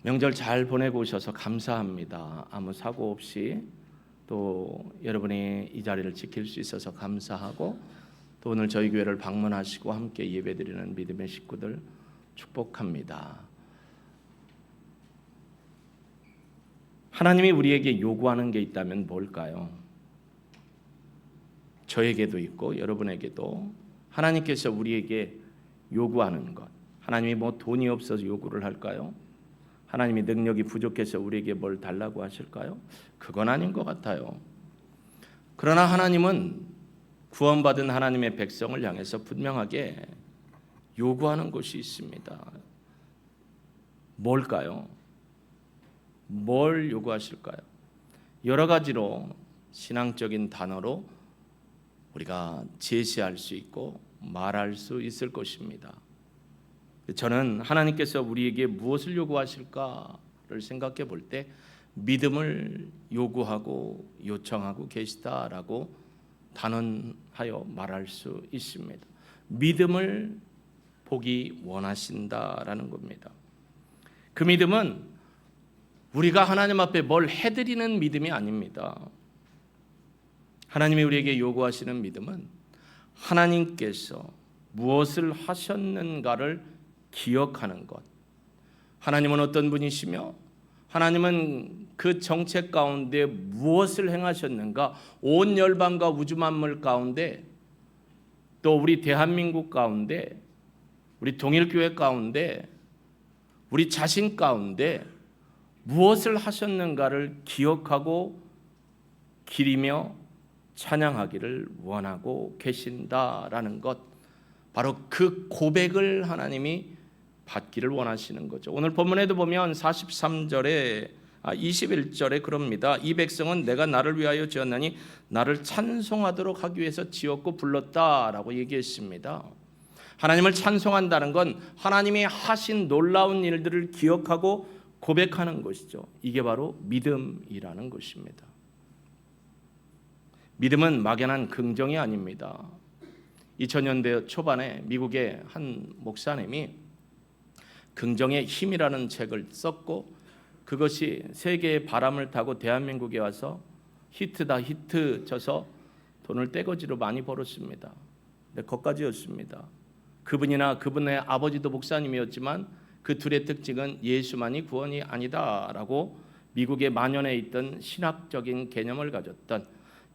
명절 잘 보내고 오셔서 감사합니다. 아무 사고 없이 또 여러분이 이 자리를 지킬 수 있어서 감사하고, 또 오늘 저희 교회를 방문하시고 함께 예배드리는 믿음의 식구들 축복합니다. 하나님이 우리에게 요구하는 게 있다면 뭘까요? 저에게도 있고 여러분에게도 하나님께서 우리에게 요구하는 것. 하나님이 뭐 돈이 없어서 요구를 할까요? 하나님이 능력이 부족해서 우리에게 뭘 달라고 하실까요? 그건 아닌 것 같아요. 그러나 하나님은 구원받은 하나님의 백성을 향해서 분명하게 요구하는 것이 있습니다. 뭘까요? 뭘 요구하실까요? 여러 가지로 신앙적인 단어로 우리가 제시할 수 있고 말할 수 있을 것입니다. 저는 하나님께서 우리에게 무엇을 요구하실까를 생각해 볼 때 믿음을 요구하고 요청하고 계시다라고 단언하여 말할 수 있습니다. 믿음을 보기 원하신다라는 겁니다. 그 믿음은 우리가 하나님 앞에 뭘 해드리는 믿음이 아닙니다. 하나님이 우리에게 요구하시는 믿음은 하나님께서 무엇을 하셨는가를 기억하는 것. 하나님은 어떤 분이시며 하나님은 그 정책 가운데 무엇을 행하셨는가, 온 열방과 우주 만물 가운데, 또 우리 대한민국 가운데, 우리 동일교회 가운데, 우리 자신 가운데 무엇을 하셨는가를 기억하고 기리며 찬양하기를 원하고 계신다라는 것, 바로 그 고백을 하나님이 받기를 원하시는 거죠. 오늘 본문에도 보면 21절에 그럽니다. 이 백성은 내가 나를 위하여 지었나니 나를 찬송하도록 하기 위해서 지었고 불렀다라고 얘기했습니다. 하나님을 찬송한다는 건 하나님이 하신 놀라운 일들을 기억하고 고백하는 것이죠. 이게 바로 믿음이라는 것입니다. 믿음은 막연한 긍정이 아닙니다. 2000년대 초반에 미국의 한 목사님이 긍정의 힘이라는 책을 썼고, 그것이 세계의 바람을 타고 대한민국에 와서 히트다 히트 쳐서 돈을 떼거지로 많이 벌었습니다. 근데 거기까지였습니다. 그분이나 그분의 아버지도 목사님이었지만 그 둘의 특징은 예수만이 구원이 아니다라고 미국에 만연해 있던 신학적인 개념을 가졌던,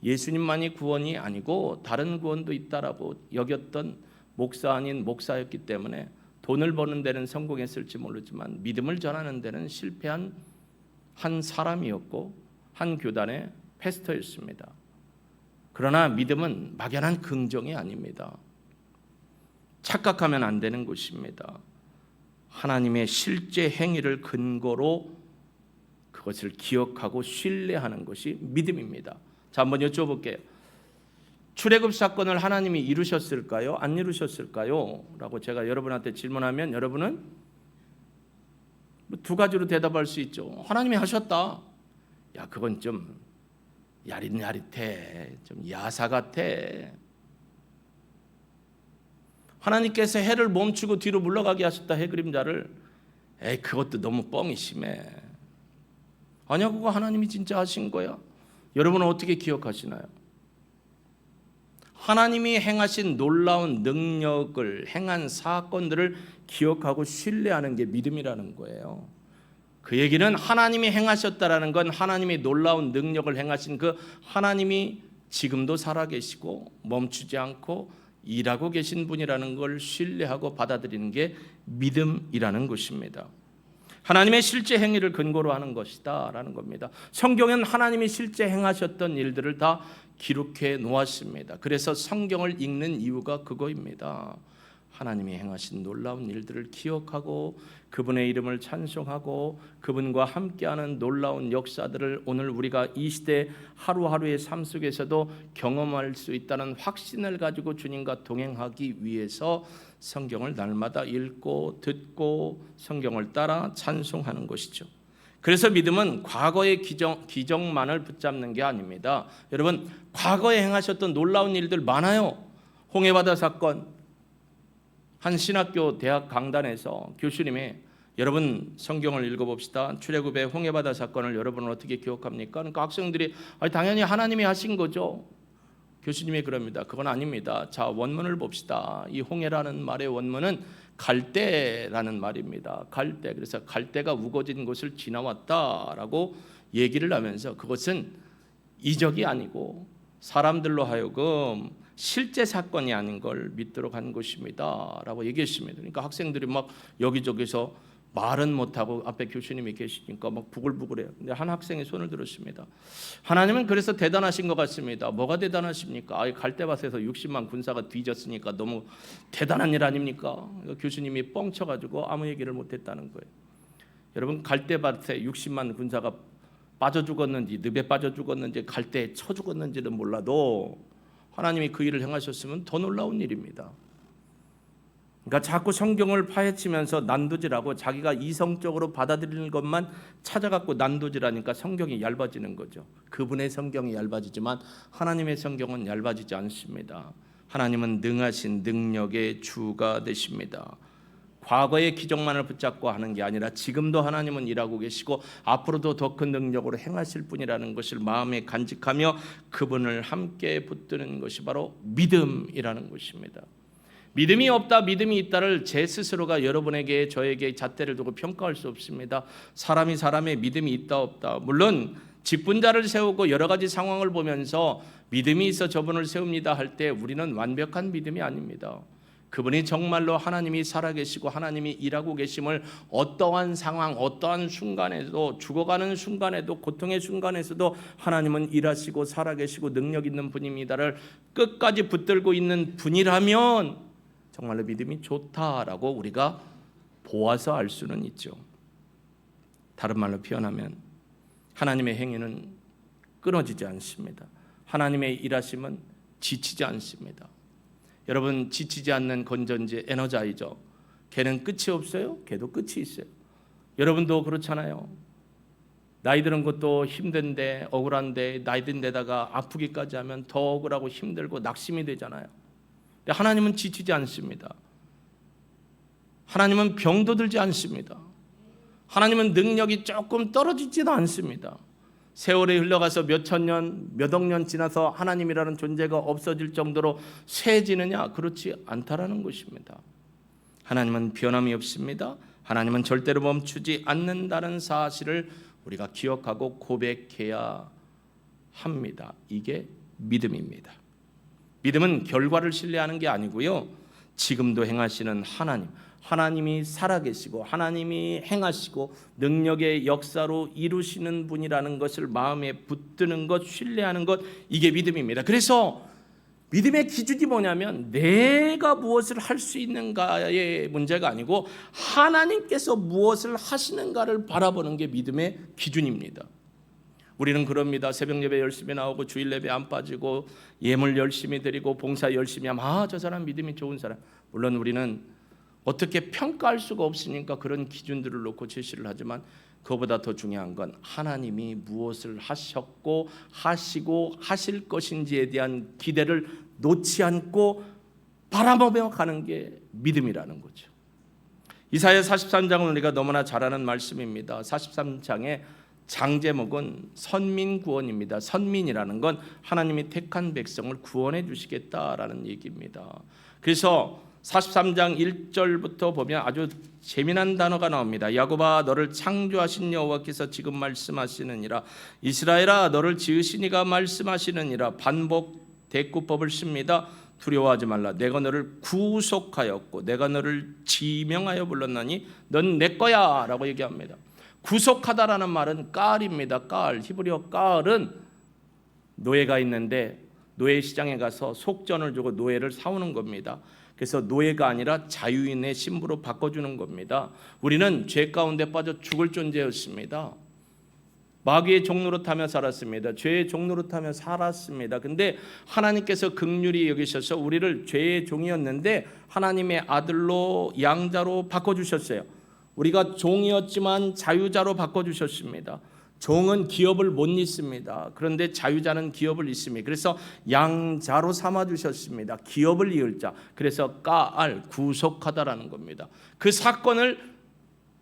예수님만이 구원이 아니고 다른 구원도 있다라고 여겼던 목사 아닌 목사였기 때문에 돈을 버는 데는 성공했을지 모르지만 믿음을 전하는 데는 실패한 한 사람이었고 한 교단의 패스터였습니다. 그러나 믿음은 막연한 긍정이 아닙니다. 착각하면 안 되는 것입니다. 하나님의 실제 행위를 근거로 그것을 기억하고 신뢰하는 것이 믿음입니다. 자, 한번 여쭤볼게요. 출애굽 사건을 하나님이 이루셨을까요? 안 이루셨을까요? 라고 제가 여러분한테 질문하면 여러분은 두 가지로 대답할 수 있죠. 하나님이 하셨다. 야, 그건 좀 야릿야릿해, 좀 야사 같아. 하나님께서 해를 멈추고 뒤로 물러가게 하셨다, 해 그림자를. 에이, 그것도 너무 뻥이 심해. 아니야, 그거 하나님이 진짜 하신 거야. 여러분은 어떻게 기억하시나요? 하나님이 행하신 놀라운 능력을, 행한 사건들을 기억하고 신뢰하는 게 믿음이라는 거예요. 그 얘기는 하나님이 행하셨다라는 건 하나님이 놀라운 능력을 행하신 그 하나님이 지금도 살아계시고 멈추지 않고 일하고 계신 분이라는 걸 신뢰하고 받아들이는 게 믿음이라는 것입니다. 하나님의 실제 행위를 근거로 하는 것이다 라는 겁니다. 성경은 하나님이 실제 행하셨던 일들을 다 기록해 놓았습니다. 그래서 성경을 읽는 이유가 그거입니다. 하나님이 행하신 놀라운 일들을 기억하고 그분의 이름을 찬송하고 그분과 함께하는 놀라운 역사들을 오늘 우리가 이 시대 하루하루의 삶 속에서도 경험할 수 있다는 확신을 가지고 주님과 동행하기 위해서 성경을 날마다 읽고 듣고 성경을 따라 찬송하는 것이죠. 그래서 믿음은 과거의 기적만을 붙잡는 게 아닙니다. 여러분, 과거에 행하셨던 놀라운 일들 많아요. 홍해바다 사건, 한 신학교 대학 강단에서 교수님이 여러분 성경을 읽어봅시다. 출애굽의 홍해바다 사건을 여러분은 어떻게 기억합니까? 그러니까 학생들이 당연히 하나님이 하신 거죠. 교수님이 그럽니다. 그건 아닙니다. 자, 원문을 봅시다. 이 홍해라는 말의 원문은 갈대라는 말입니다. 갈대. 그래서 갈대가 우거진 곳을 지나왔다라고 얘기를 하면서 그것은 이적이 아니고 사람들로 하여금 실제 사건이 아닌 걸 믿도록 한 것입니다라고 얘기했습니다. 그러니까 학생들이 막 여기저기서 말은 못하고 앞에 교수님이 계시니까 막 부글부글해요. 근데 한 학생이 손을 들었습니다. 하나님은 그래서 대단하신 것 같습니다. 뭐가 대단하십니까? 갈대밭에서 60만 군사가 뒤졌으니까 너무 대단한 일 아닙니까? 교수님이 뻥쳐가지고 아무 얘기를 못했다는 거예요. 여러분 갈대밭에 60만 군사가 빠져 죽었는지 늪에 빠져 죽었는지 갈대에 쳐 죽었는지는 몰라도 하나님이 그 일을 행하셨으면 더 놀라운 일입니다. 그러니까 자꾸 성경을 파헤치면서 난도질하고 자기가 이성적으로 받아들이는 것만 찾아갖고 난도질하니까 성경이 얇아지는 거죠. 그분의 성경이 얇아지지만 하나님의 성경은 얇아지지 않습니다. 하나님은 능하신 능력의 주가 되십니다. 과거의 기적만을 붙잡고 하는 게 아니라 지금도 하나님은 일하고 계시고 앞으로도 더 큰 능력으로 행하실 분이라는 것을 마음에 간직하며 그분을 함께 붙드는 것이 바로 믿음이라는 것입니다. 믿음이 없다, 믿음이 있다를 제 스스로가 여러분에게 저에게 잣대를 두고 평가할 수 없습니다. 사람이 사람의 믿음이 있다 없다. 물론 직분자를 세우고 여러 가지 상황을 보면서 믿음이 있어 저분을 세웁니다 할 때 우리는 완벽한 믿음이 아닙니다. 그분이 정말로 하나님이 살아계시고 하나님이 일하고 계심을 어떠한 상황, 어떠한 순간에도 죽어가는 순간에도 고통의 순간에서도 하나님은 일하시고 살아계시고 능력 있는 분입니다를 끝까지 붙들고 있는 분이라면 정말로 믿음이 좋다라고 우리가 보아서 알 수는 있죠. 다른 말로 표현하면 하나님의 행위는 끊어지지 않습니다. 하나님의 일하심은 지치지 않습니다. 여러분 지치지 않는 건전지 에너자이저 걔는 끝이 없어요? 걔도 끝이 있어요. 여러분도 그렇잖아요. 나이 드는 것도 힘든데 억울한데 나이 든 데다가 아프기까지 하면 더 억울하고 힘들고 낙심이 되잖아요. 근데 하나님은 지치지 않습니다. 하나님은 병도 들지 않습니다. 하나님은 능력이 조금 떨어지지도 않습니다. 세월이 흘러가서 몇천 년, 몇 억 년 지나서 하나님이라는 존재가 없어질 정도로 쇠해지느냐? 그렇지 않다라는 것입니다. 하나님은 변함이 없습니다. 하나님은 절대로 멈추지 않는다는 사실을 우리가 기억하고 고백해야 합니다. 이게 믿음입니다. 믿음은 결과를 신뢰하는 게 아니고요. 지금도 행하시는 하나님, 하나님이 살아계시고 하나님이 행하시고 능력의 역사로 이루시는 분이라는 것을 마음에 붙드는 것, 신뢰하는 것, 이게 믿음입니다. 그래서 믿음의 기준이 뭐냐면 내가 무엇을 할 수 있는가의 문제가 아니고 하나님께서 무엇을 하시는가를 바라보는 게 믿음의 기준입니다. 우리는 그럽니다. 새벽 예배 열심히 나오고 주일 예배 안 빠지고 예물 열심히 드리고 봉사 열심히 하면 저 사람 믿음이 좋은 사람. 물론 우리는 어떻게 평가할 수가 없으니까 그런 기준들을 놓고 제시를 하지만 그보다 더 중요한 건 하나님이 무엇을 하셨고 하시고 하실 것인지에 대한 기대를 놓지 않고 바라보며 가는 게 믿음이라는 거죠. 이사야 43장은 우리가 너무나 잘 아는 말씀입니다. 43장의 장 제목은 선민 구원입니다. 선민이라는 건 하나님이 택한 백성을 구원해 주시겠다라는 얘기입니다. 그래서 43장 1절부터 보면 아주 재미난 단어가 나옵니다. 야곱아 너를 창조하신 여호와께서 지금 말씀하시느니라. 이스라엘아 너를 지으신 이가 말씀하시느니라. 반복 대꾸법을 씁니다. 두려워하지 말라. 내가 너를 구속하였고 내가 너를 지명하여 불렀나니 넌 내 거야 라고 얘기합니다. 구속하다라는 말은 깔입니다. 깔. 히브리어 깔은 노예가 있는데 노예 시장에 가서 속전을 주고 노예를 사오는 겁니다. 그래서 노예가 아니라 자유인의 신부로 바꿔주는 겁니다. 우리는 죄 가운데 빠져 죽을 존재였습니다. 마귀의 종노릇하며 살았습니다. 죄의 종노릇하며 살았습니다. 근데 하나님께서 긍휼히 여기셔서 우리를 죄의 종이었는데 하나님의 아들로 양자로 바꿔주셨어요. 우리가 종이었지만 자유자로 바꿔주셨습니다. 종은 기업을 못 잇습니다. 그런데 자유자는 기업을 잇습니다. 그래서 양자로 삼아주셨습니다. 기업을 이을 자. 그래서 까알 구속하다라는 겁니다. 그 사건을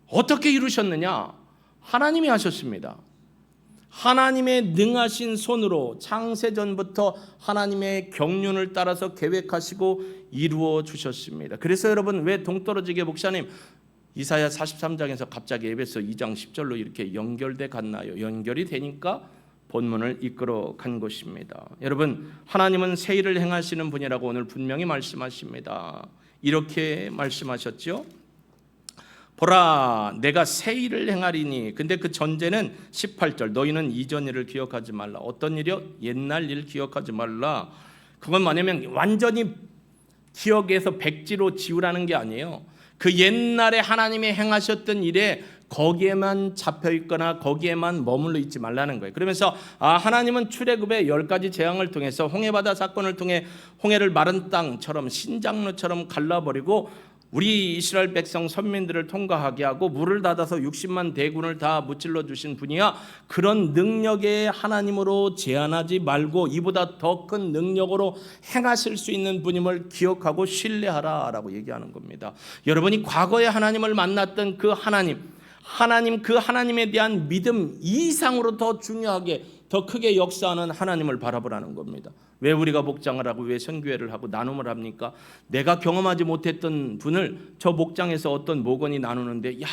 어떻게 이루셨느냐? 하나님이 하셨습니다. 하나님의 능하신 손으로 창세전부터 하나님의 경륜을 따라서 계획하시고 이루어 주셨습니다. 그래서 여러분, 왜 동떨어지게 목사님 이사야 43장에서 갑자기 에베소 2장 10절로 이렇게 연결돼 갔나요? 연결이 되니까 본문을 이끌어 간 것입니다. 여러분, 하나님은 새 일을 행하시는 분이라고 오늘 분명히 말씀하십니다. 이렇게 말씀하셨죠? 보라, 내가 새 일을 행하리니. 근데 그 전제는 18절, 너희는 이전 일을 기억하지 말라. 어떤 일이요? 옛날 일 기억하지 말라. 그건 뭐냐면 완전히 기억에서 백지로 지우라는 게 아니에요. 그 옛날에 하나님이 행하셨던 일에 거기에만 잡혀 있거나 거기에만 머물러 있지 말라는 거예요. 그러면서 하나님은 출애굽의 10가지 재앙을 통해서 홍해바다 사건을 통해 홍해를 마른 땅처럼 신장로처럼 갈라버리고 우리 이스라엘 백성 선민들을 통과하게 하고 물을 닫아서 60만 대군을 다 무찔러 주신 분이야. 그런 능력의 하나님으로 제한하지 말고 이보다 더 큰 능력으로 행하실 수 있는 분임을 기억하고 신뢰하라라고 얘기하는 겁니다. 여러분이 과거에 하나님을 만났던 그 하나님 그 하나님에 대한 믿음 이상으로 더 중요하게 더 크게 역사하는 하나님을 바라보라는 겁니다. 왜 우리가 목장을 하고 왜 선교회를 하고 나눔을 합니까? 내가 경험하지 못했던 분을 저 목장에서 어떤 목원이 나누는데 야,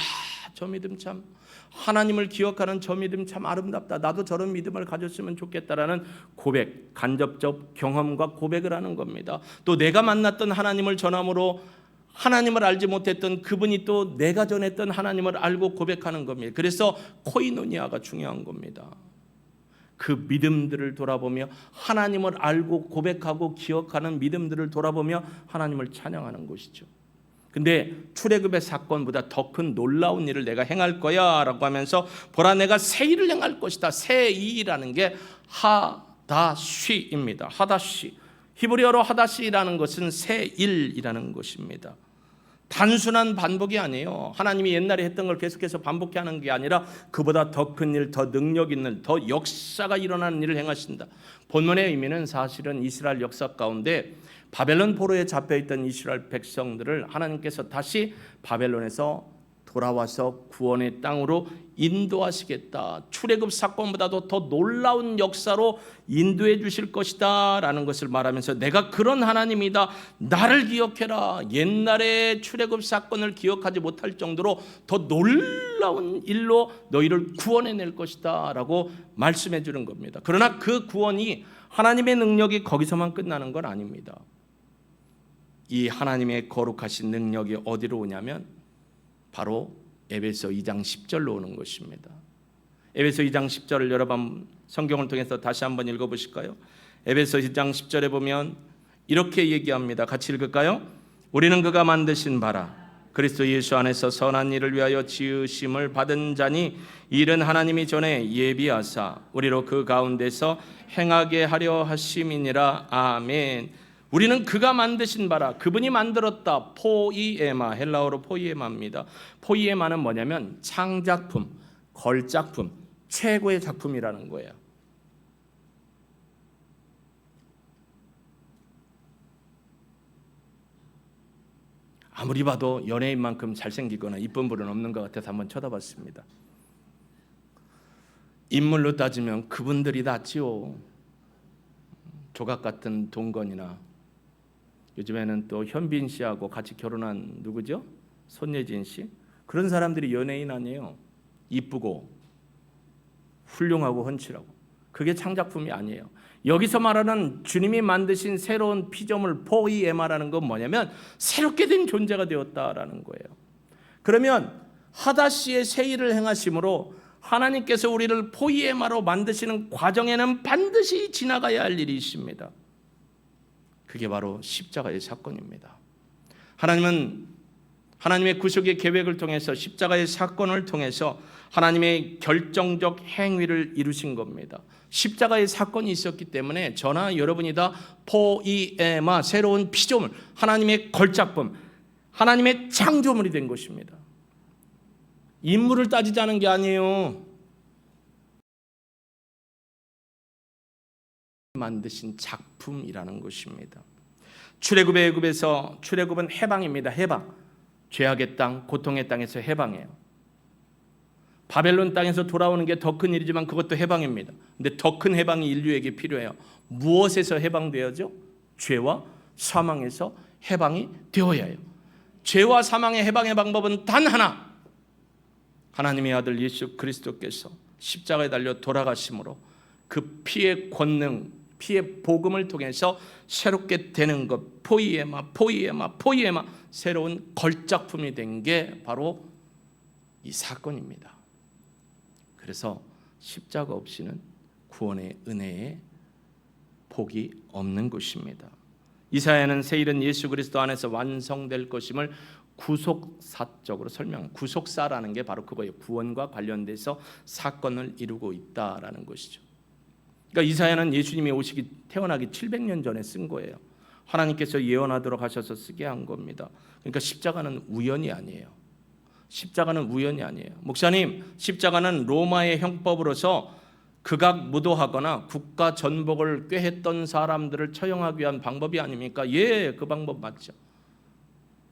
저 믿음 참, 하나님을 기억하는 저 믿음 참 아름답다. 나도 저런 믿음을 가졌으면 좋겠다라는 고백, 간접적 경험과 고백을 하는 겁니다. 또 내가 만났던 하나님을 전함으로 하나님을 알지 못했던 그분이 또 내가 전했던 하나님을 알고 고백하는 겁니다. 그래서 코이노니아가 중요한 겁니다. 그 믿음들을 돌아보며 하나님을 알고 고백하고 기억하는 믿음들을 돌아보며 하나님을 찬양하는 것이죠. 근데 출애굽의 사건보다 더 큰 놀라운 일을 내가 행할 거야 라고 하면서 보라, 내가 새 일을 행할 것이다. 새 일이라는 게 하다쉬입니다. 하다쉬, 히브리어로 하다쉬라는 것은 새 일이라는 것입니다. 단순한 반복이 아니에요. 하나님이 옛날에 했던 걸 계속해서 반복해 하는 게 아니라 그보다 더 큰 일, 더 능력 있는, 더 역사가 일어나는 일을 행하신다. 본문의 의미는 사실은 이스라엘 역사 가운데 바벨론 포로에 잡혀있던 이스라엘 백성들을 하나님께서 다시 바벨론에서 돌아와서 구원의 땅으로 인도하시겠다. 출애굽 사건보다도 더 놀라운 역사로 인도해 주실 것이다 라는 것을 말하면서 내가 그런 하나님이다. 나를 기억해라. 옛날에 출애굽 사건을 기억하지 못할 정도로 더 놀라운 일로 너희를 구원해낼 것이다 라고 말씀해 주는 겁니다. 그러나 그 구원이 하나님의 능력이 거기서만 끝나는 건 아닙니다. 이 하나님의 거룩하신 능력이 어디로 오냐면 바로 에베소 2장 10절로 오는 것입니다. 에베소 2장 10절을 여러분 성경을 통해서 다시 한번 읽어보실까요? 에베소 2장 10절에 보면 이렇게 얘기합니다. 같이 읽을까요? 우리는 그가 만드신 바라 그리스도 예수 안에서 선한 일을 위하여 지으심을 받은 자니 이는 하나님이 전에 예비하사 우리로 그 가운데서 행하게 하려 하심이니라. 아멘. 우리는 그가 만드신 바라, 그분이 만들었다. 포이에마, 헬라어로 포이에마입니다. 포이에마는 뭐냐면 창작품, 걸작품, 최고의 작품이라는 거예요. 아무리 봐도 연예인만큼 잘생기거나 이쁜 분은 없는 것 같아서 한번 쳐다봤습니다. 인물로 따지면 그분들이 낫지요. 조각 같은 동건이나 요즘에는 또 현빈 씨하고 같이 결혼한 누구죠? 손예진 씨. 그런 사람들이 연예인 아니에요. 이쁘고 훌륭하고 훤칠하고. 그게 창작품이 아니에요. 여기서 말하는 주님이 만드신 새로운 피조물 포이에마라는 건 뭐냐면 새롭게 된 존재가 되었다라는 거예요. 그러면 하다시의 새 일을 행하심으로 하나님께서 우리를 포이에마로 만드시는 과정에는 반드시 지나가야 할 일이 있습니다. 그게 바로 십자가의 사건입니다. 하나님은 하나님의 구속의 계획을 통해서 십자가의 사건을 통해서 하나님의 결정적 행위를 이루신 겁니다. 십자가의 사건이 있었기 때문에 저나 여러분이 다 포이에마, 새로운 피조물, 하나님의 걸작품, 하나님의 창조물이 된 것입니다. 인물을 따지자는 게 아니에요. 만드신 작품이라는 것입니다. 출애굽의 애굽에서 출애굽은 해방입니다. 해방. 죄악의 땅, 고통의 땅에서 해방해요. 바벨론 땅에서 돌아오는 게 더 큰 일이지만 그것도 해방입니다. 근데 더 큰 해방이 인류에게 필요해요. 무엇에서 해방되어죠? 죄와 사망에서 해방이 되어야 해요. 죄와 사망의 해방의 방법은 단 하나, 하나님의 아들 예수 그리스도께서 십자가에 달려 돌아가심으로 그 피의 권능, 피의 복음을 통해서 새롭게 되는 것, 포이에마 새로운 걸작품이 된 게 바로 이 사건입니다. 그래서 십자가 없이는 구원의 은혜에 복이 없는 것입니다. 이사야는 새 일은 예수 그리스도 안에서 완성될 것임을 구속사적으로 설명합니다. 구속사라는 게 바로 그거예요. 구원과 관련돼서 사건을 이루고 있다라는 것이죠. 그러니까 이사야는 예수님이 태어나기 700년 전에 쓴 거예요. 하나님께서 예언하도록 하셔서 쓰게 한 겁니다. 그러니까 십자가는 우연이 아니에요. 십자가는 우연이 아니에요. 목사님, 십자가는 로마의 형법으로서 극악무도하거나 국가 전복을 꾀했던 사람들을 처형하기 위한 방법이 아닙니까? 예, 그 방법 맞죠.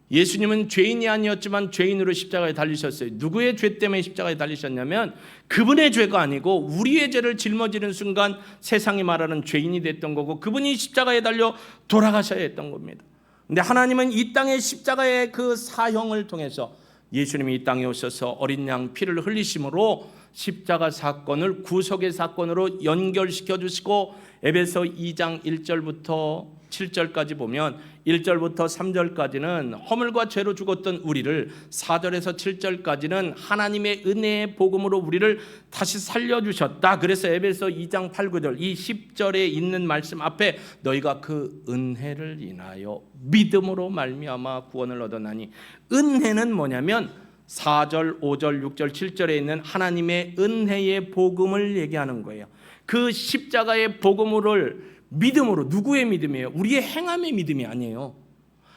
예수님은 죄인이 아니었지만 죄인으로 십자가에 달리셨어요. 누구의 죄 때문에 십자가에 달리셨냐면 그분의 죄가 아니고 우리의 죄를 짊어지는 순간 세상이 말하는 죄인이 됐던 거고, 그분이 십자가에 달려 돌아가셔야 했던 겁니다. 근데 하나님은 이 땅의 십자가의 그 사형을 통해서 예수님이 이 땅에 오셔서 어린 양 피를 흘리심으로 십자가 사건을 구속의 사건으로 연결시켜 주시고, 에베소 2장 1절부터 7절까지 보면 1절부터 3절까지는 허물과 죄로 죽었던 우리를, 4절에서 7절까지는 하나님의 은혜의 복음으로 우리를 다시 살려주셨다. 그래서 에베소 2장 8, 9절 이 10절에 있는 말씀 앞에 너희가 그 은혜를 인하여 믿음으로 말미암아 구원을 얻었나니, 은혜는 뭐냐면 4절, 5절, 6절, 7절에 있는 하나님의 은혜의 복음을 얘기하는 거예요. 그 십자가의 복음을 믿음으로, 누구의 믿음이에요? 우리의 행함의 믿음이 아니에요.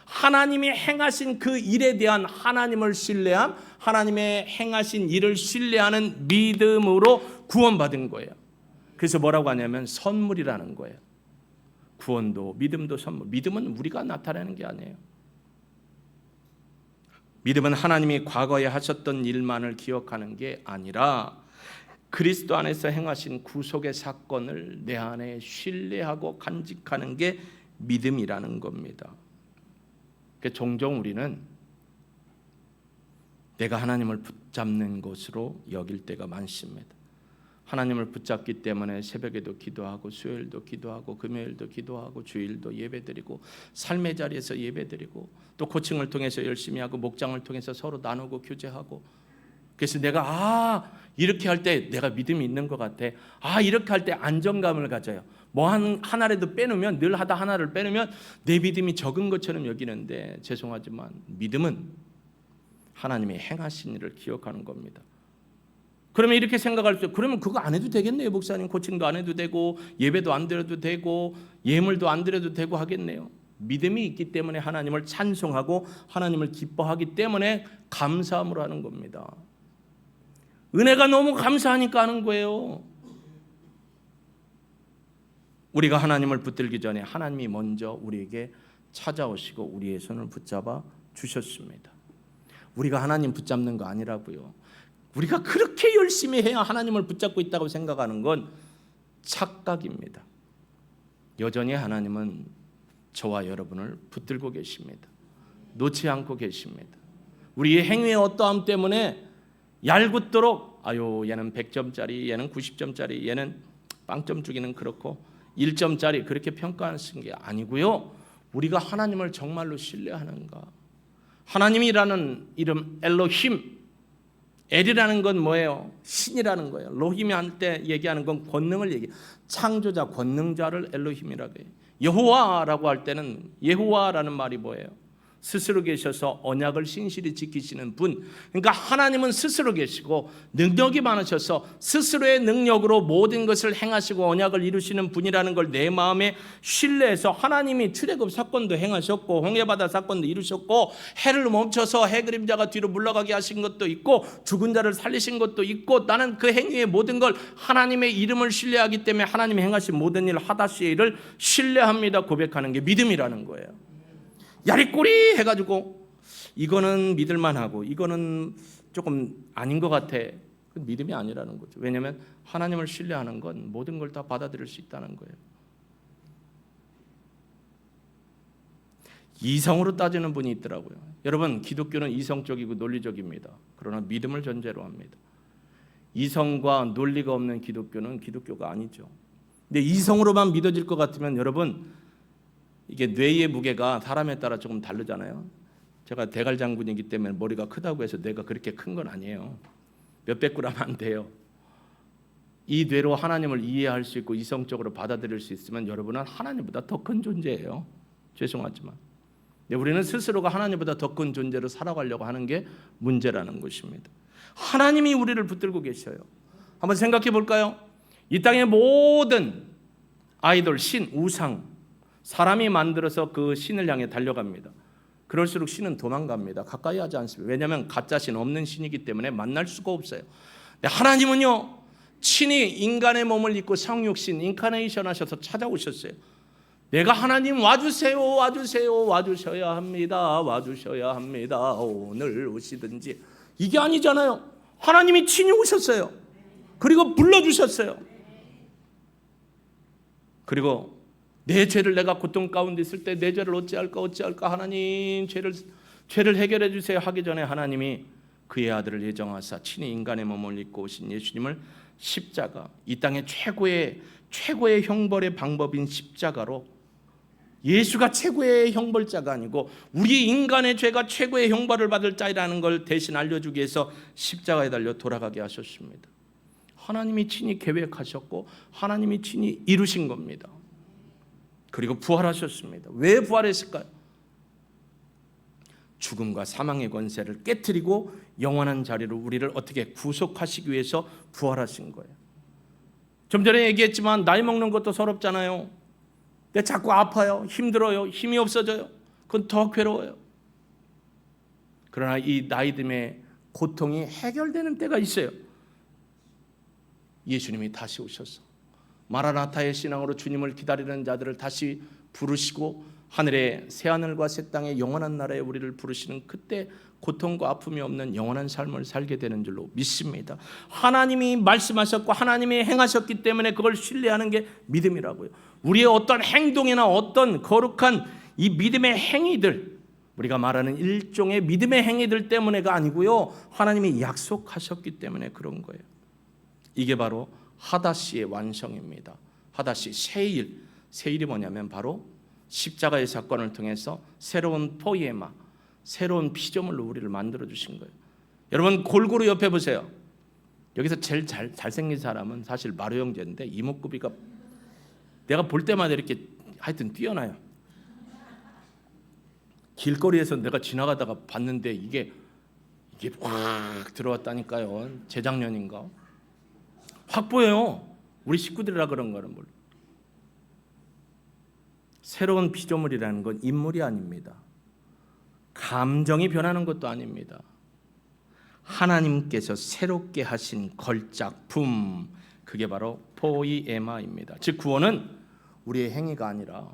하나님이 행하신 그 일에 대한 하나님을 신뢰함, 하나님의 행하신 일을 신뢰하는 믿음으로 구원받은 거예요. 그래서 뭐라고 하냐면 선물이라는 거예요. 구원도 믿음도 선물. 믿음은 우리가 나타내는 게 아니에요. 믿음은 하나님이 과거에 하셨던 일만을 기억하는 게 아니라 그리스도 안에서 행하신 구속의 사건을 내 안에 신뢰하고 간직하는 게 믿음이라는 겁니다. 종종 우리는 내가 하나님을 붙잡는 것으로 여길 때가 많습니다. 하나님을 붙잡기 때문에 새벽에도 기도하고 수요일도 기도하고 금요일도 기도하고 주일도 예배드리고 삶의 자리에서 예배드리고 또 코칭을 통해서 열심히 하고 목장을 통해서 서로 나누고 교제하고, 그래서 내가 이렇게 할 때 내가 믿음이 있는 것 같아. 이렇게 할 때 안정감을 가져요. 뭐 하나라도 빼놓으면, 늘 하다 하나를 빼놓으면 내 믿음이 적은 것처럼 여기는데, 죄송하지만 믿음은 하나님의 행하신 일을 기억하는 겁니다. 그러면 이렇게 생각할 수, 그러면 그거 안 해도 되겠네요. 목사님, 코칭도 안 해도 되고 예배도 안 드려도 되고 예물도 안 드려도 되고 하겠네요. 믿음이 있기 때문에 하나님을 찬송하고 하나님을 기뻐하기 때문에 감사함으로 하는 겁니다. 은혜가 너무 감사하니까 하는 거예요. 우리가 하나님을 붙들기 전에 하나님이 먼저 우리에게 찾아오시고 우리의 손을 붙잡아 주셨습니다. 우리가 하나님 붙잡는 거 아니라고요. 우리가 그렇게 열심히 해야 하나님을 붙잡고 있다고 생각하는 건 착각입니다. 여전히 하나님은 저와 여러분을 붙들고 계십니다. 놓지 않고 계십니다. 우리의 행위의 어떠함 때문에 얄궂도록 얘는 100점짜리, 얘는 90점짜리, 얘는 빵점 주기는 그렇고 1점짜리 그렇게 평가하는 게 아니고요. 우리가 하나님을 정말로 신뢰하는가. 하나님이라는 이름 엘로힘, 엘이라는 건 뭐예요? 신이라는 거예요. 로힘이 할 때 얘기하는 건 권능을 얘기해요. 창조자, 권능자를 엘로힘이라고 해요. 여호와라고 할 때는, 여호와라는 말이 뭐예요? 스스로 계셔서 언약을 신실히 지키시는 분. 그러니까 하나님은 스스로 계시고 능력이 많으셔서 스스로의 능력으로 모든 것을 행하시고 언약을 이루시는 분이라는 걸 내 마음에 신뢰해서, 하나님이 출애굽 사건도 행하셨고 홍해바다 사건도 이루셨고 해를 멈춰서 해 그림자가 뒤로 물러가게 하신 것도 있고 죽은 자를 살리신 것도 있고, 나는 그 행위의 모든 걸 하나님의 이름을 신뢰하기 때문에 하나님이 행하신 모든 일, 하다시의 일을 신뢰합니다. 고백하는 게 믿음이라는 거예요. 야리꼬리 해가지고 이거는 믿을만하고 이거는 조금 아닌 것 같아, 그건 믿음이 아니라는 거죠. 왜냐하면 하나님을 신뢰하는 건 모든 걸 다 받아들일 수 있다는 거예요. 이성으로 따지는 분이 있더라고요. 여러분, 기독교는 이성적이고 논리적입니다. 그러나 믿음을 전제로 합니다. 이성과 논리가 없는 기독교는 기독교가 아니죠. 근데 이성으로만 믿어질 것 같으면 여러분, 이게 뇌의 무게가 사람에 따라 조금 다르잖아요. 제가 대갈 장군이기 때문에 머리가 크다고 해서 뇌가 그렇게 큰 건 아니에요. 몇백 그램 안 돼요. 이 뇌로 하나님을 이해할 수 있고 이성적으로 받아들일 수 있으면 여러분은 하나님보다 더 큰 존재예요. 죄송하지만 우리는 스스로가 하나님보다 더 큰 존재로 살아가려고 하는 게 문제라는 것입니다. 하나님이 우리를 붙들고 계셔요. 한번 생각해 볼까요? 이 땅의 모든 아이돌, 신, 우상, 사람이 만들어서 그 신을 향해 달려갑니다. 그럴수록 신은 도망갑니다. 가까이 하지 않습니다. 왜냐하면 가짜 신, 없는 신이기 때문에 만날 수가 없어요. 하나님은요, 친히 인간의 몸을 입고 성육신, 인카네이션 하셔서 찾아오셨어요. 내가 하나님 와주세요, 와주세요, 와주셔야 합니다, 와주셔야 합니다, 오늘 오시든지. 이게 아니잖아요. 하나님이 친히 오셨어요. 그리고 불러주셨어요. 그리고 내 죄를, 내가 고통 가운데 있을 때 내 죄를 어찌할까 하나님 죄를 해결해 주세요 하기 전에 하나님이 그의 아들을 예정하사 친히 인간의 몸을 입고 오신 예수님을 십자가, 이 땅의 최고의 형벌의 방법인 십자가로, 예수가 최고의 형벌자가 아니고 우리 인간의 죄가 최고의 형벌을 받을 자이라는 걸 대신 알려주기 위해서 십자가에 달려 돌아가게 하셨습니다. 하나님이 친히 계획하셨고 하나님이 친히 이루신 겁니다. 그리고 부활하셨습니다. 왜 부활했을까요? 죽음과 사망의 권세를 깨트리고 영원한 자리로 우리를 어떻게 구속하시기 위해서 부활하신 거예요. 좀 전에 얘기했지만 나이 먹는 것도 서럽잖아요. 근데 자꾸 아파요. 힘들어요. 힘이 없어져요. 그건 더 괴로워요. 그러나 이 나이 듦의 고통이 해결되는 때가 있어요. 예수님이 다시 오셔서 마라나타의 신앙으로 주님을 기다리는 자들을 다시 부르시고 하늘의 새하늘과 새 땅의 영원한 나라에 우리를 부르시는 그때 고통과 아픔이 없는 영원한 삶을 살게 되는 줄로 믿습니다. 하나님이 말씀하셨고 하나님이 행하셨기 때문에 그걸 신뢰하는 게 믿음이라고요. 우리의 어떤 행동이나 어떤 거룩한 이 믿음의 행위들, 우리가 말하는 일종의 믿음의 행위들 때문에가 아니고요, 하나님이 약속하셨기 때문에 그런 거예요. 이게 바로 하다시의 완성입니다. 하다시, 세일이 뭐냐면 바로 십자가의 사건을 통해서 새로운 포이에마, 새로운 피조물로 우리를 만들어 주신 거예요. 여러분, 골고루 옆에 보세요. 여기서 제일 잘생긴 사람은 사실 마루 형제인데 이목구비가 내가 볼 때마다 이렇게 하여튼 뛰어나요. 길거리에서 내가 지나가다가 봤는데 이게 확 들어왔다니까요. 재작년인가? 확 보여요. 우리 식구들이라 그런 거는 몰라. 새로운 피조물이라는 건 인물이 아닙니다. 감정이 변하는 것도 아닙니다. 하나님께서 새롭게 하신 걸작품, 그게 바로 포이에마입니다. 즉 구원은 우리의 행위가 아니라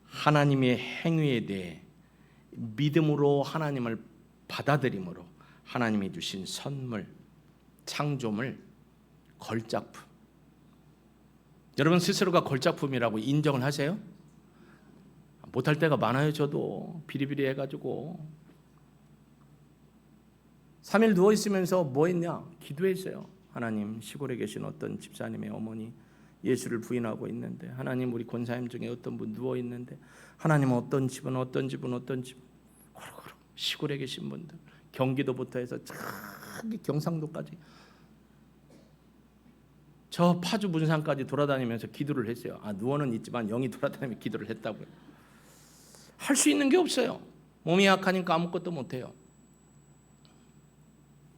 하나님의 행위에 대해 믿음으로 하나님을 받아들임으로 하나님이 주신 선물, 창조물, 걸작품. 여러분 스스로가 걸작품이라고 인정을 하세요? 못할 때가 많아요. 저도 비리비리 해가지고 3일 누워있으면서 뭐 했냐? 기도했어요. 하나님, 시골에 계신 어떤 집사님의 어머니 예수를 부인하고 있는데, 하나님 우리 권사님 중에 어떤 분 누워있는데, 하나님 어떤 집은 시골에 계신 분들, 경기도부터 해서 저기 경상도까지, 저 파주 문산까지 돌아다니면서 기도를 했어요. 누워는 있지만 영이 돌아다니며 기도를 했다고요. 할 수 있는 게 없어요. 몸이 약하니까 아무것도 못해요.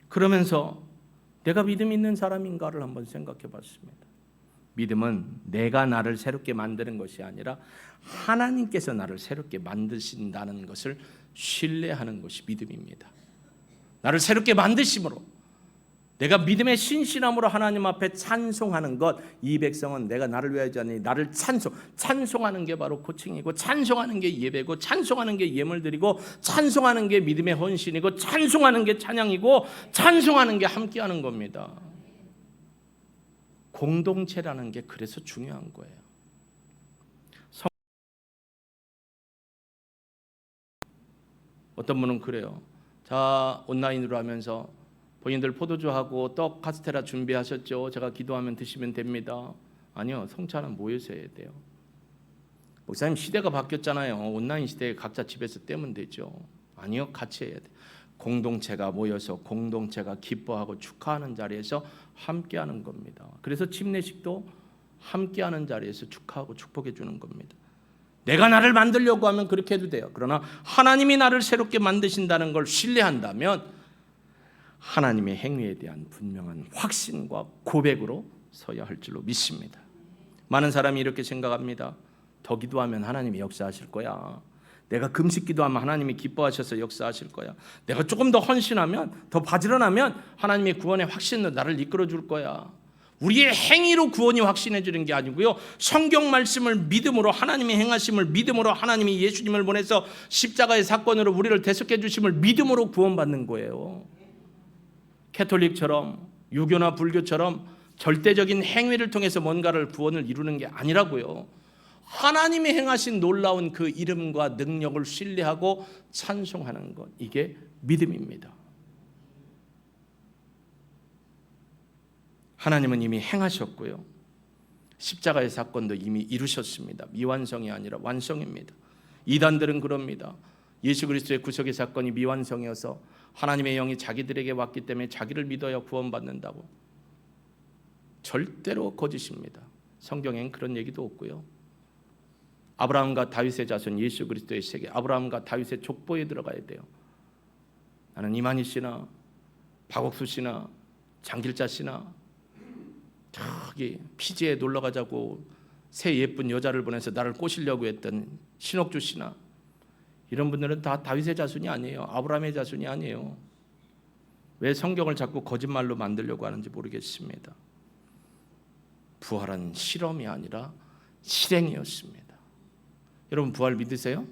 그러면서 내가 믿음 있는 사람인가를 한번 생각해 봤습니다. 믿음은 내가 나를 새롭게 만드는 것이 아니라 하나님께서 나를 새롭게 만드신다는 것을 신뢰하는 것이 믿음입니다. 나를 새롭게 만드심으로 내가 믿음의 신실함으로 하나님 앞에 찬송하는 것, 이 백성은 내가 나를 위하지 않니 나를 찬송하는 게 바로 고칭이고, 찬송하는 게 예배고, 찬송하는 게 예물드리고, 찬송하는 게 믿음의 헌신이고, 찬송하는 게 찬양이고, 찬송하는 게 함께하는 겁니다. 공동체라는 게 그래서 중요한 거예요. 어떤 분은 그래요. 자, 온라인으로 하면서 본인들 포도주하고 떡 카스테라 준비하셨죠? 제가 기도하면 드시면 됩니다. 아니요, 성찬은 모여서 해야 돼요. 목사님, 시대가 바뀌었잖아요. 온라인 시대에 각자 집에서 떼면 되죠. 아니요, 같이 해야 돼요. 공동체가 모여서 공동체가 기뻐하고 축하하는 자리에서 함께하는 겁니다. 그래서 침례식도 함께하는 자리에서 축하하고 축복해 주는 겁니다. 내가 나를 만들려고 하면 그렇게 해도 돼요. 그러나 하나님이 나를 새롭게 만드신다는 걸 신뢰한다면 하나님의 행위에 대한 분명한 확신과 고백으로 서야 할 줄로 믿습니다. 많은 사람이 이렇게 생각합니다. 더 기도하면 하나님이 역사하실 거야. 내가 금식 기도하면 하나님이 기뻐하셔서 역사하실 거야. 내가 조금 더 헌신하면, 더 바지런하면 하나님의 구원의 확신으로 나를 이끌어 줄 거야. 우리의 행위로 구원이 확신해 주는 게 아니고요, 성경 말씀을 믿음으로, 하나님의 행하심을 믿음으로, 하나님이 예수님을 보내서 십자가의 사건으로 우리를 대속해 주심을 믿음으로 구원받는 거예요. 캐톨릭처럼, 유교나 불교처럼 절대적인 행위를 통해서 뭔가를 구원을 이루는 게 아니라고요. 하나님이 행하신 놀라운 그 이름과 능력을 신뢰하고 찬송하는 것, 이게 믿음입니다. 하나님은 이미 행하셨고요, 십자가의 사건도 이미 이루셨습니다. 미완성이 아니라 완성입니다. 이단들은 그럽니다. 예수 그리스도의 구속의 사건이 미완성이어서 하나님의 영이 자기들에게 왔기 때문에 자기를 믿어야 구원받는다고. 절대로 거짓입니다. 성경엔 그런 얘기도 없고요. 아브라함과 다윗의 자손 예수 그리스도의 세계, 아브라함과 다윗의 족보에 들어가야 돼요. 나는 이만희 씨나 박옥수 씨나 장길자 씨나 저기 피지에 놀러 가자고 새 예쁜 여자를 보내서 나를 꼬시려고 했던 신옥주 씨나 이런 분들은 다 다윗의 자손이 아니에요. 아브라함의 자손이 아니에요. 왜 성경을 자꾸 거짓말로 만들려고 하는지 모르겠습니다. 부활은 실험이 아니라 실행이었습니다. 여러분 부활 믿으세요?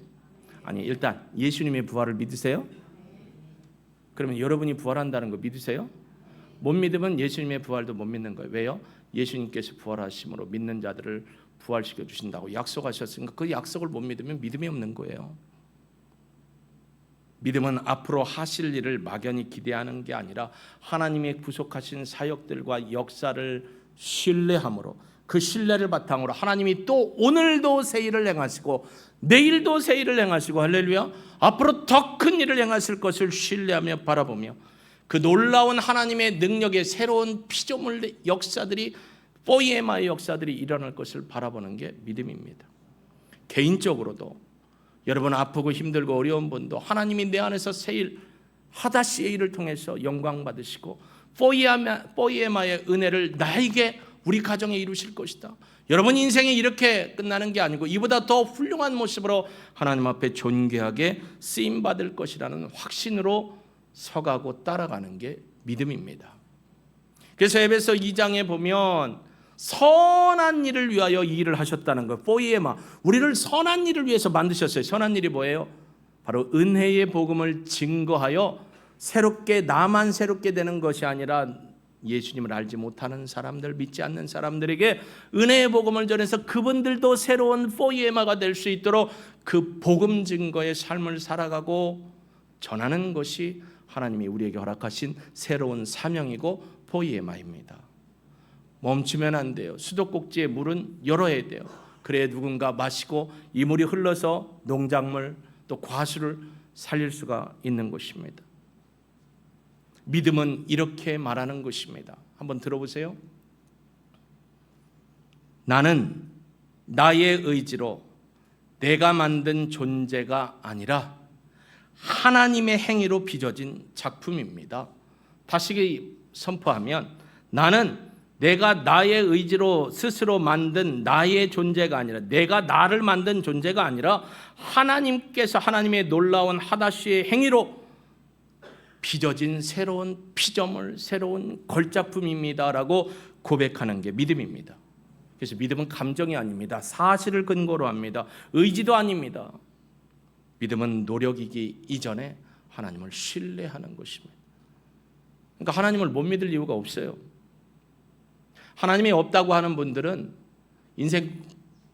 아니, 일단 예수님의 부활을 믿으세요? 그러면 여러분이 부활한다는 거 믿으세요? 못 믿으면 예수님의 부활도 못 믿는 거예요. 왜요? 예수님께서 부활하심으로 믿는 자들을 부활시켜 주신다고 약속하셨으니까 그 약속을 못 믿으면 믿음이 없는 거예요. 믿음은 앞으로 하실 일을 막연히 기대하는 게 아니라 하나님의 구속하신 사역들과 역사를 신뢰함으로, 그 신뢰를 바탕으로 하나님이 또 오늘도 새 일을 행하시고 내일도 새 일을 행하시고, 할렐루야, 앞으로 더 큰 일을 행하실 것을 신뢰하며 바라보며 그 놀라운 하나님의 능력의 새로운 피조물 역사들이, 포이에마의 역사들이 일어날 것을 바라보는 게 믿음입니다. 개인적으로도 여러분 아프고 힘들고 어려운 분도 하나님이 내 안에서 새 일, 하다시의 일을 통해서 영광 받으시고 포이에마의 은혜를 나에게, 우리 가정에 이루실 것이다. 여러분 인생이 이렇게 끝나는 게 아니고 이보다 더 훌륭한 모습으로 하나님 앞에 존귀하게 쓰임받을 것이라는 확신으로 서가고 따라가는 게 믿음입니다. 그래서 에베소 2장에 보면 선한 일을 위하여 이 일을 하셨다는 거, 포이에마, 우리를 선한 일을 위해서 만드셨어요. 선한 일이 뭐예요? 바로 은혜의 복음을 증거하여 새롭게, 나만 새롭게 되는 것이 아니라 예수님을 알지 못하는 사람들, 믿지 않는 사람들에게 은혜의 복음을 전해서 그분들도 새로운 포이에마가 될 수 있도록 그 복음 증거의 삶을 살아가고 전하는 것이 하나님이 우리에게 허락하신 새로운 사명이고 포이에마입니다. 멈추면 안 돼요. 수도꼭지의 물은 열어야 돼요. 그래야 누군가 마시고 이 물이 흘러서 농작물 또 과수를 살릴 수가 있는 것입니다. 믿음은 이렇게 말하는 것입니다. 한번 들어보세요. 나는 나의 의지로 내가 만든 존재가 아니라 하나님의 행위로 빚어진 작품입니다. 다시 선포하면, 나는 내가 나의 의지로 스스로 만든 나의 존재가 아니라, 내가 나를 만든 존재가 아니라 하나님께서 하나님의 놀라운 하다시의 행위로 빚어진 새로운 피조물, 새로운 걸작품입니다라고 고백하는 게 믿음입니다. 그래서 믿음은 감정이 아닙니다. 사실을 근거로 합니다. 의지도 아닙니다. 믿음은 노력이기 이전에 하나님을 신뢰하는 것입니다. 그러니까 하나님을 못 믿을 이유가 없어요. 하나님이 없다고 하는 분들은 인생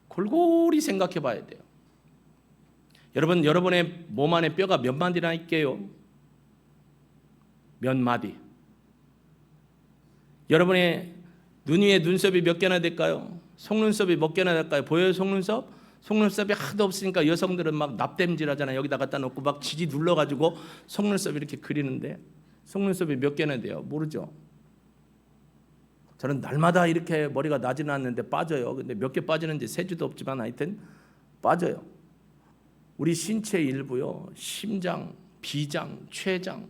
골고루 생각해 봐야 돼요. 여러분의 몸 안에 뼈가 몇 마디나 있게요? 몇 마디. 여러분의 눈 위에 눈썹이 몇 개나 될까요? 속눈썹이 몇 개나 될까요? 보여요, 속눈썹? 속눈썹이 하도 없으니까 여성들은 막 납땜질 하잖아요. 여기다 갖다 놓고 막 지지 눌러가지고 속눈썹 이렇게 그리는데 속눈썹이 몇 개나 돼요? 모르죠. 저는 날마다 이렇게 머리가 나지는 않는데 빠져요. 근데 몇 개 빠지는지 세주도 없지만 하여튼 빠져요. 우리 신체 일부요. 심장, 비장, 췌장.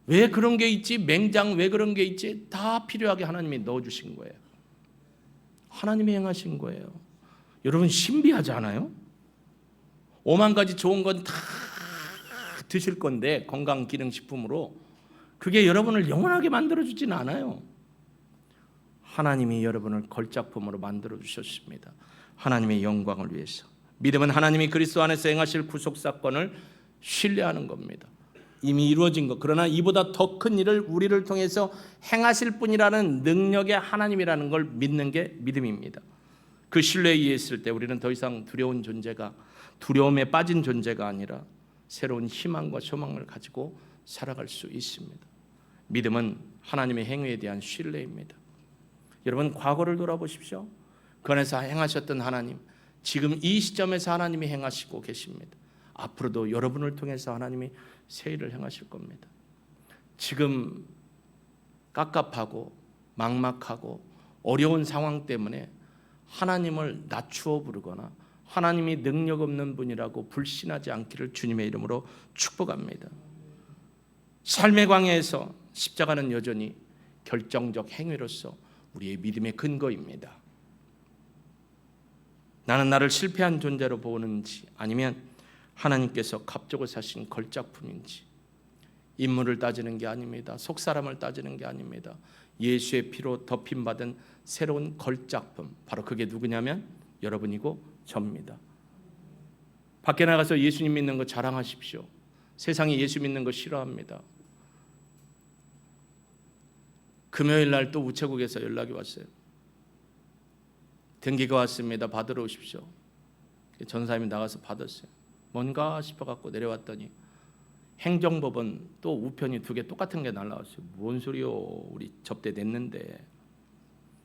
왜 그런 게 있지? 맹장 왜 그런 게 있지? 다 필요하게 하나님이 넣어주신 거예요. 하나님이 행하신 거예요. 여러분 신비하지 않아요? 5만 가지 좋은 건 다 드실 건데 건강기능식품으로 그게 여러분을 영원하게 만들어주지는 않아요. 하나님이 여러분을 걸작품으로 만들어주셨습니다. 하나님의 영광을 위해서. 믿음은 하나님이 그리스도 안에서 행하실 구속사건을 신뢰하는 겁니다. 이미 이루어진 것. 그러나 이보다 더 큰 일을 우리를 통해서 행하실 분이라는 능력의 하나님이라는 걸 믿는 게 믿음입니다. 그 신뢰에 의했을 때 우리는 더 이상 두려움에 빠진 존재가 아니라 새로운 희망과 소망을 가지고 살아갈 수 있습니다. 믿음은 하나님의 행위에 대한 신뢰입니다. 여러분 과거를 돌아보십시오. 그 안에서 행하셨던 하나님, 지금 이 시점에서 하나님이 행하시고 계십니다. 앞으로도 여러분을 통해서 하나님이 새 일을 행하실 겁니다. 지금 깝깝하고 막막하고 어려운 상황 때문에 하나님을 낮추어 부르거나 하나님이 능력 없는 분이라고 불신하지 않기를 주님의 이름으로 축복합니다. 삶의 광야에서 십자가는 여전히 결정적 행위로서 우리의 믿음의 근거입니다. 나는 나를 실패한 존재로 보는지 아니면 하나님께서 갑자기 사신 걸작품인지 인물을 따지는 게 아닙니다. 속사람을 따지는 게 아닙니다. 예수의 피로 덮임받은 새로운 걸작품, 바로 그게 누구냐면 여러분이고 접니다. 밖에 나가서 예수님 믿는 거 자랑하십시오. 세상이 예수 믿는 거 싫어합니다. 금요일 날 또 우체국에서 연락이 왔어요. 등기가 왔습니다. 받으러 오십시오. 전사님이 나가서 받았어요. 뭔가 싶어갖고 내려왔더니 행정법원 또 우편이 2개 똑같은 게 날라왔어요. 뭔 소리요? 우리 접대됐는데.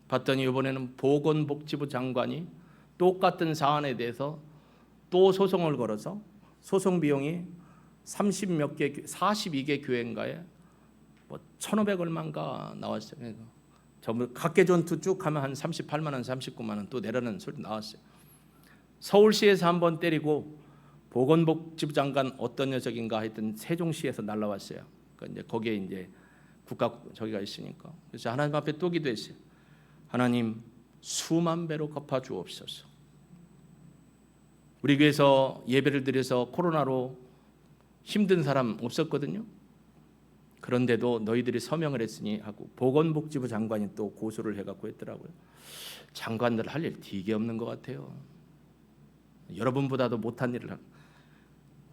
봤더니 이번에는 보건복지부 장관이 똑같은 사안에 대해서 또 소송을 걸어서 소송 비용이 42개 교회인가에 뭐 1,500 얼마인가 나왔어요. 전부 각계전투 쭉 하면 한 38만 원, 39만 원 또 내라는 소리 나왔어요. 서울시에서 한번 때리고 보건복지부 장관 어떤 녀석인가 하여튼 세종시에서 날라왔어요. 그러니까 이제 거기에 이제 국가 저기가 있으니까. 그래서 하나님 앞에 또 기도했어요. 하나님 수만 배로 갚아 주옵소서. 우리 교회에서 예배를 드려서 코로나로 힘든 사람 없었거든요. 그런데도 너희들이 서명을 했으니 하고 보건복지부 장관이 또 고소를 해갖고 했더라고요. 장관들 할 일 되게 없는 것 같아요. 여러분보다도 못한 일을 하고.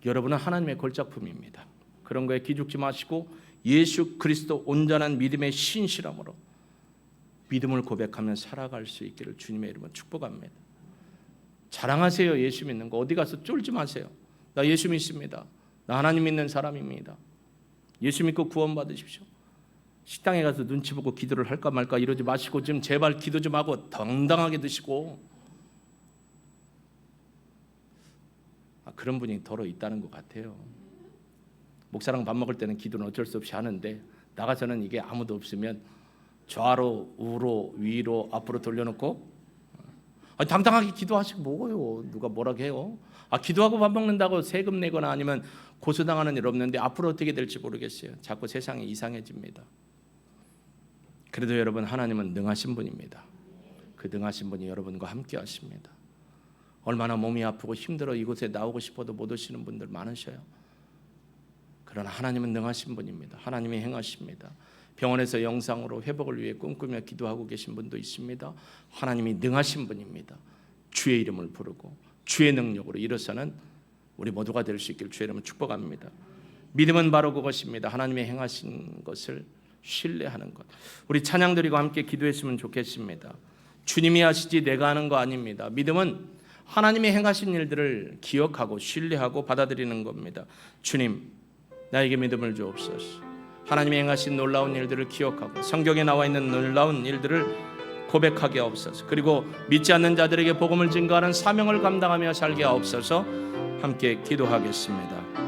여러분은 하나님의 걸작품입니다. 그런 거에 기죽지 마시고 예수 그리스도 온전한 믿음의 신실함으로 믿음을 고백하며 살아갈 수 있기를 주님의 이름으로 축복합니다. 자랑하세요. 예수 믿는 거. 어디 가서 쫄지 마세요. 나 예수 믿습니다. 나 하나님 믿는 사람입니다. 예수 믿고 구원 받으십시오. 식당에 가서 눈치 보고 기도를 할까 말까 이러지 마시고 좀 제발 기도 좀 하고 당당하게 드시고. 그런 분이 더러 있다는 것 같아요. 목사랑 밥 먹을 때는 기도는 어쩔 수 없이 하는데 나가서는 이게 아무도 없으면 좌로 우로 위로 앞으로 돌려놓고 당당하게 기도하시고 뭐고요. 누가 뭐라고 해요. 기도하고 밥 먹는다고 세금 내거나 아니면 고소당하는 일 없는데 앞으로 어떻게 될지 모르겠어요. 자꾸 세상이 이상해집니다. 그래도 여러분 하나님은 능하신 분입니다. 그 능하신 분이 여러분과 함께 하십니다. 얼마나 몸이 아프고 힘들어 이곳에 나오고 싶어도 못 오시는 분들 많으셔요. 그러나 하나님은 능하신 분입니다. 하나님이 행하십니다. 병원에서 영상으로 회복을 위해 꿈꾸며 기도하고 계신 분도 있습니다. 하나님이 능하신 분입니다. 주의 이름을 부르고 주의 능력으로 일어서는 우리 모두가 될 수 있기를 주의 이름으로 축복합니다. 믿음은 바로 그것입니다. 하나님이 행하신 것을 신뢰하는 것. 우리 찬양 드리고 함께 기도했으면 좋겠습니다. 주님이 하시지 내가 하는 거 아닙니다. 믿음은 하나님이 행하신 일들을 기억하고 신뢰하고 받아들이는 겁니다. 주님, 나에게 믿음을 주옵소서. 하나님이 행하신 놀라운 일들을 기억하고 성경에 나와 있는 놀라운 일들을 고백하게 하옵소서. 그리고 믿지 않는 자들에게 복음을 증거하는 사명을 감당하며 살게 하옵소서. 함께 기도하겠습니다.